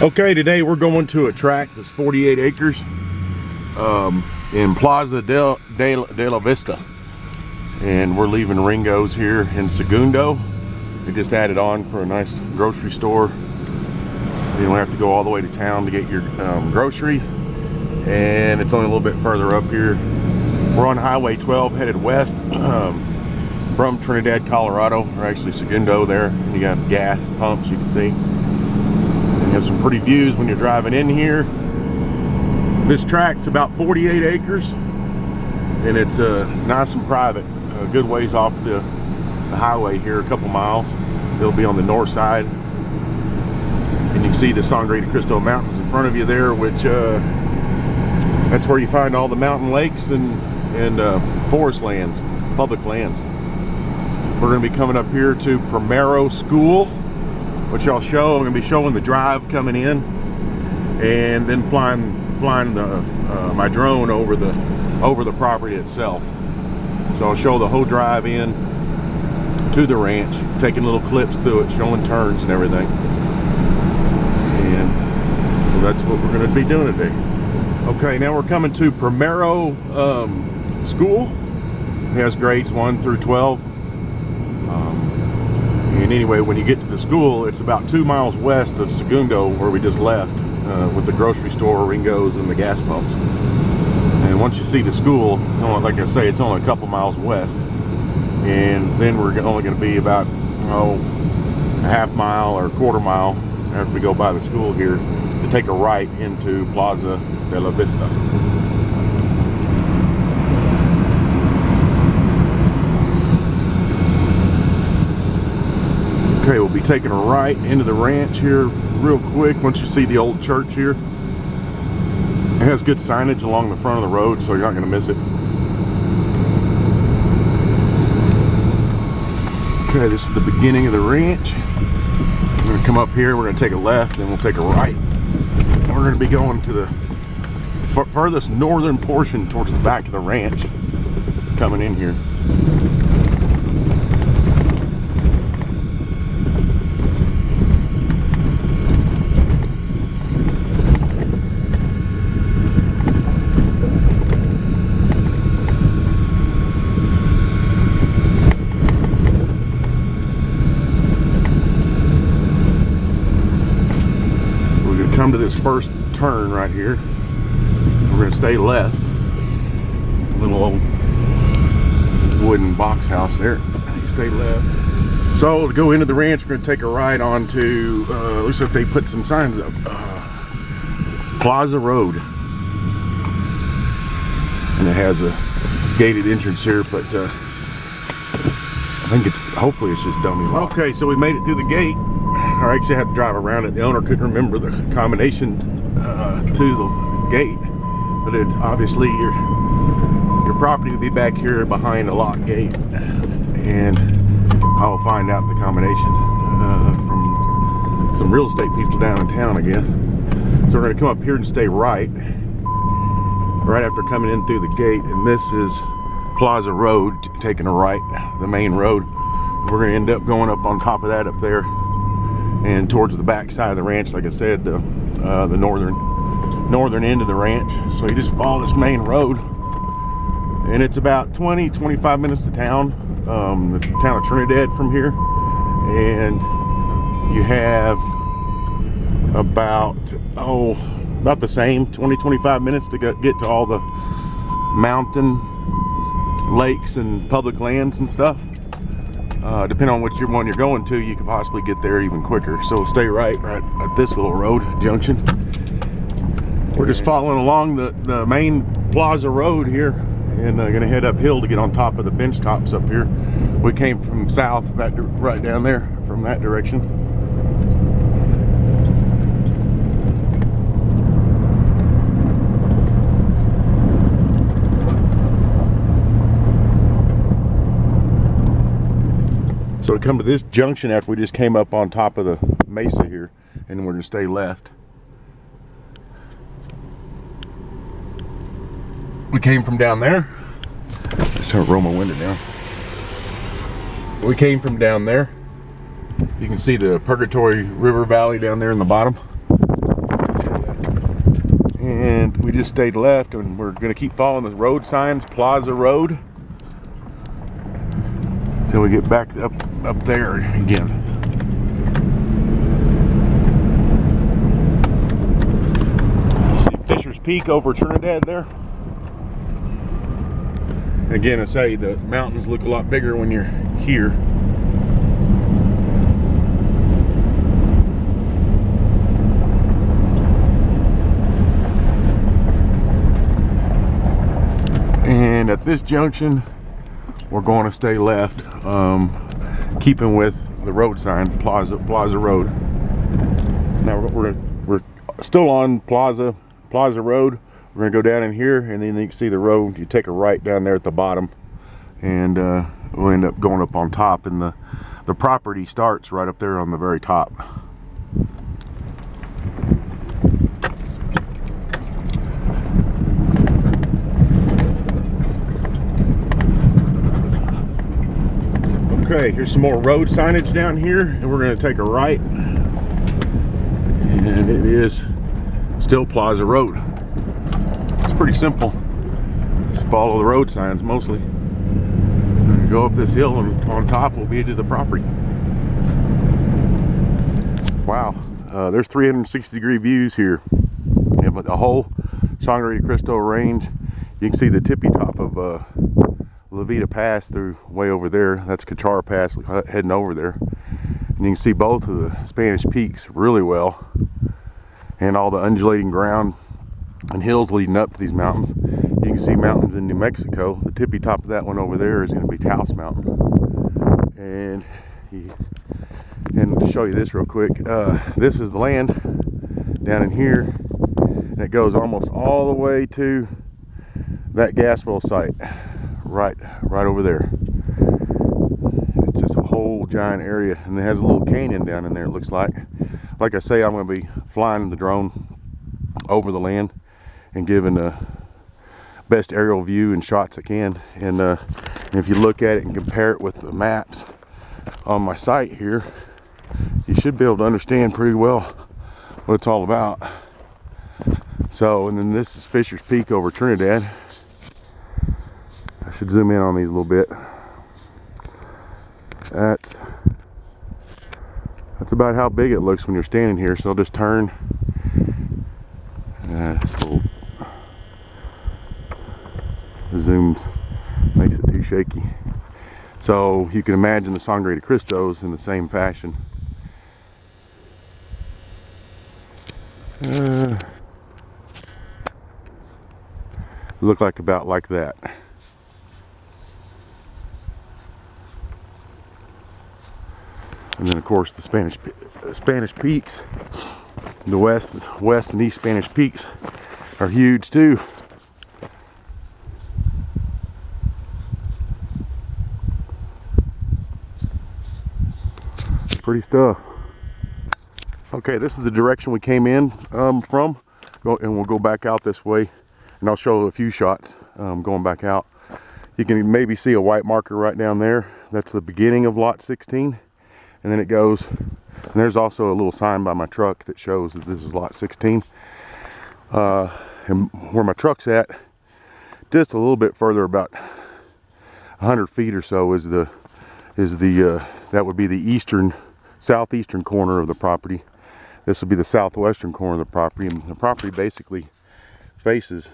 Okay, today we're going to a tract that's 48 acres in Plaza de la Vista, and we're leaving Ringo's here in Segundo. They just added on for a nice grocery store. You don't have to go all the way to town to get your groceries, and it's only a little bit further up here. We're on Highway 12 headed west from Trinidad, Colorado, or actually Segundo there, and you got gas pumps you can see. You have some pretty views when you're driving in here. This tract's about 48 acres, and it's nice and private, a good ways off the highway here, a couple miles. It'll be on the north side, and you can see the Sangre de Cristo Mountains in front of you there, which that's where you find all the mountain lakes and forest lands, public lands. We're going to be coming up here to Primero School, which I'll show. I'm going to be showing the drive coming in, and then flying my drone over the property itself. So I'll show the whole drive in to the ranch, taking little clips through it, showing turns and everything. And so that's what we're going to be doing today. Okay, now we're coming to Primero School. It has grades 1 through 12. And anyway, when you get to the school, it's about 2 miles west of Segundo, where we just left, with the grocery store, Ringo's, and the gas pumps. And once you see the school, like I say, it's only a couple miles west. And then we're only going to be about, a half mile or a quarter mile after we go by the school here to take a right into Plaza de la Vista. Okay, we'll be taking a right into the ranch here real quick. Once you see the old church here, it has good signage along the front of the road, so you're not going to miss it. Okay, this is the beginning of the ranch. We're going to come up here, we're going to take a left, then we'll take a right. And we're going to be going to the furthest northern portion towards the back of the ranch, coming in here. Come to this first turn right here. We're going to stay left. A little old wooden box house there. You stay left. So to go into the ranch, we're going to take a ride onto, looks like they put some signs up. Plaza Road. And it has a gated entrance here, but I think hopefully it's just dummy lock. Okay, so we made it through the gate. I actually had to drive around it. The owner couldn't remember the combination to the gate, but it's obviously your property will be back here behind a locked gate, and I will find out the combination from some real estate people down in town, I guess. So we're going to come up here and stay right after coming in through the gate, and this is Plaza Road, taking a right, the main road. We're going to end up going up on top of that up there, and towards the back side of the ranch, like I said, the northern end of the ranch. So you just follow this main road, and it's about 20-25 minutes to town, the town of Trinidad from here. And you have about the same 20-25 minutes to get to all the mountain lakes and public lands and stuff. Depending on which one you're going to, you could possibly get there even quicker. So stay right at this little road junction. We're just following along the main Plaza Road here, and gonna head uphill to get on top of the bench tops up here. We came from south, right down there from that direction. So to come to this junction after we just came up on top of the mesa here, and we're going to stay left. We came from down there. Just trying to roll my window down. We came from down there. You can see the Purgatory River Valley down there in the bottom. and we just stayed left, and we're going to keep following the road signs, Plaza Road, till we get back up there again. See Fisher's Peak over Trinidad there. Again, I say the mountains look a lot bigger when you're here. And at this junction, we're going to stay left, keeping with the road sign, Plaza Road. Now we're still on Plaza Road. We're gonna go down in here, and then you can see the road. You take a right down there at the bottom, and we'll end up going up on top. And the property starts right up there on the very top. Okay, here's some more road signage down here, and we're going to take a right, and it is still Plaza Road. It's pretty simple. Just follow the road signs mostly. Go up this hill, and on top will be to the property. Wow, there's 360-degree views here. You have the whole Sangre de Cristo range. You can see the tippy top of La Vida Pass through way over there. That's Cachar Pass heading over there. And you can see both of the Spanish Peaks really well, and all the undulating ground and hills leading up to these mountains. You can see mountains in New Mexico. The tippy top of that one over there is going to be Taos Mountain. And to show you this real quick, this is the land down in here, and it goes almost all the way to that gas well site. Right over there. It's just a whole giant area, and it has a little canyon down in there, it looks like. Like I say, I'm going to be flying the drone over the land and giving the best aerial view and shots I can. And if you look at it and compare it with the maps on my site here, you should be able to understand pretty well what it's all about. So, and then this is Fisher's Peak over Trinidad. I should zoom in on these a little bit. That's about how big it looks when you're standing here. So I'll just turn. The zooms makes it too shaky. So you can imagine the Sangre de Cristos in the same fashion. Look like about like that. And then of course the Spanish Peaks, the west and east Spanish Peaks are huge too. Pretty stuff. Okay, this is the direction we came in from, and we'll go back out this way, and I'll show a few shots going back out. You can maybe see a white marker right down there. That's the beginning of lot 16. And then it goes, and there's also a little sign by my truck that shows that this is lot 16. And where my truck's at, just a little bit further, about 100 feet or so, is the that would be the southeastern corner of the property. This will be the southwestern corner of the property, and the property basically faces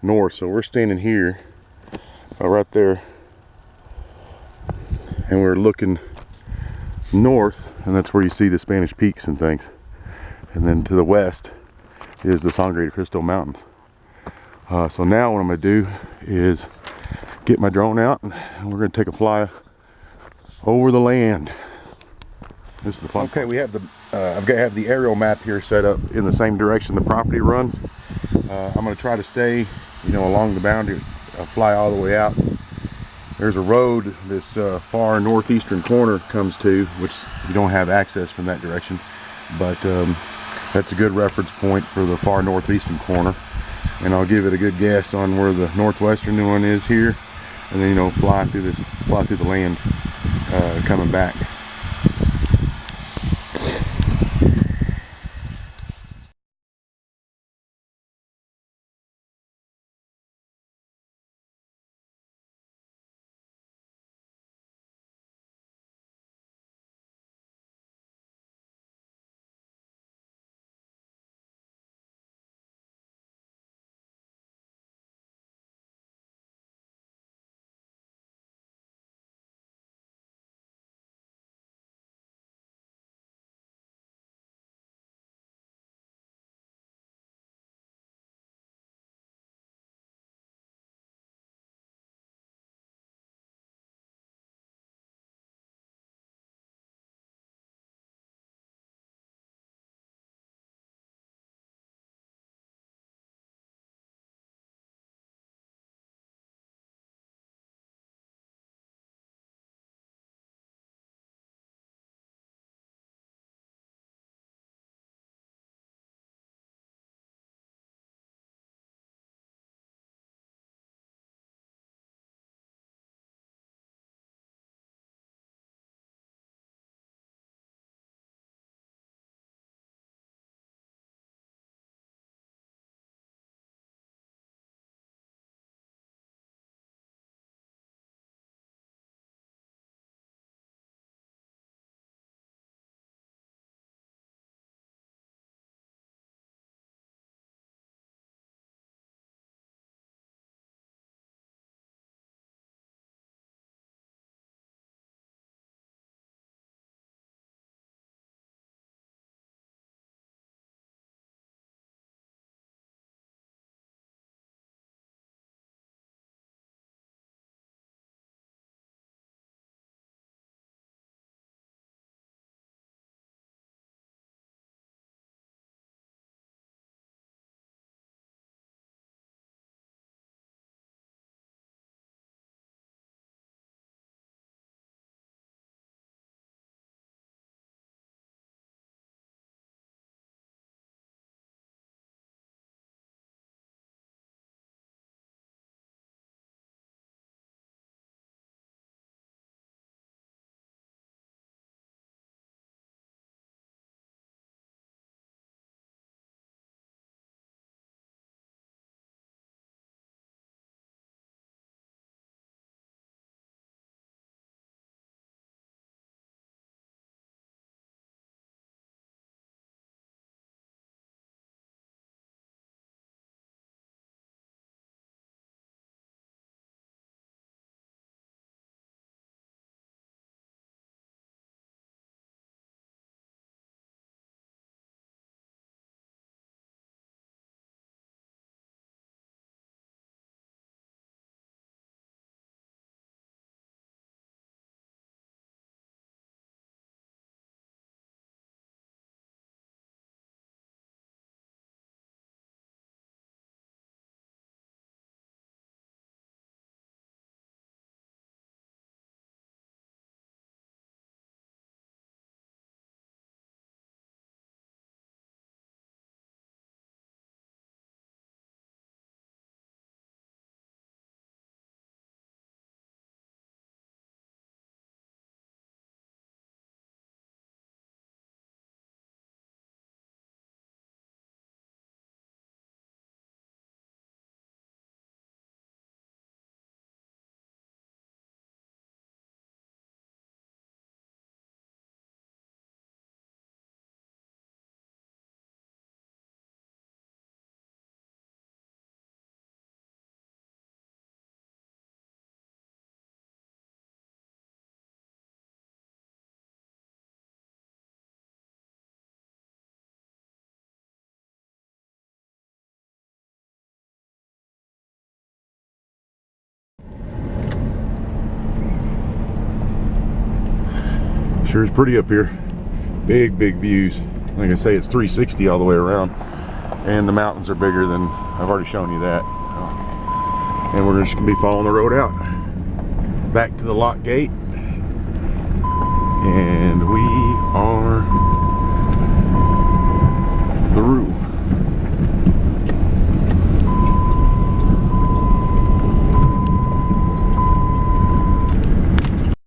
north. So we're standing here, right there, and we're looking north, and that's where you see the Spanish Peaks and things. And then to the west is the Sangre de Cristo Mountains. So now what I'm going to do is get my drone out, and we're going to take a fly over the land. This is the fun. Okay, we have I've got to have the aerial map here set up in the same direction the property runs. I'm going to try to stay, along the boundary, fly all the way out. There's a road this far northeastern corner comes to, which you don't have access from that direction, but that's a good reference point for the far northeastern corner. And I'll give it a good guess on where the northwestern one is here, and then fly through the land coming back. Sure is pretty up here. Big views. Like I say, it's 360 all the way around, and the mountains are bigger than I've already shown you that. So, and we're just gonna be following the road out back to the lock gate, and we are